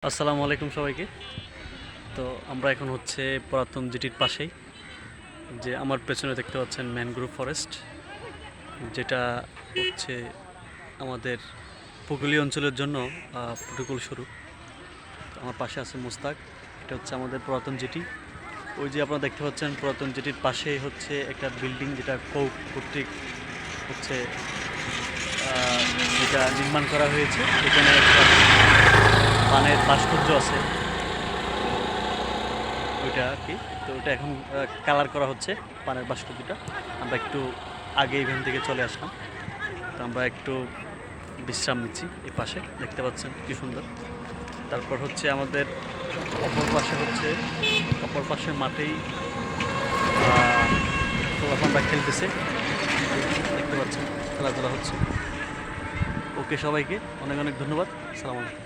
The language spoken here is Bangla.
আসসালামু আলাইকুম সবাইকে। তো আমরা এখন হচ্ছে পুরাতন জিটির পাশেই, যে আমার পেছনে দেখতে পাচ্ছেন ম্যানগ্রোভ ফরেস্ট, যেটা হচ্ছে আমাদের উপকূলীয় অঞ্চলের জন্য প্রোটোকল শুরু। আমার পাশে আছে মুস্তাক, এটা হচ্ছে আমাদের পুরাতন জিটি। ওই যে আপনারা দেখতে পাচ্ছেন পুরাতন জিটির পাশেই হচ্ছে একটা বিল্ডিং, যেটা কর্তৃক হচ্ছে যেটা নির্মাণ করা হয়েছে। এখানে একটা পানের ভাস্কর্য আছে, ওইটা আর কি। তো ওটা এখন কালার করা হচ্ছে পানের ভাস্কর্যটা। আমরা একটু আগে এখান থেকে চলে আসলাম, তো আমরা একটু বিশ্রাম নিচ্ছি। এই পাশে দেখতে পাচ্ছেন কি সুন্দর। তারপর হচ্ছে আমাদের অপর পাশে মাঠেই আমরা খেলতেছে, দেখতে পাচ্ছেন খেলাধুলা হচ্ছে। ওকে, সবাইকে অনেক অনেক ধন্যবাদ। আসসালামু আলাইকুম।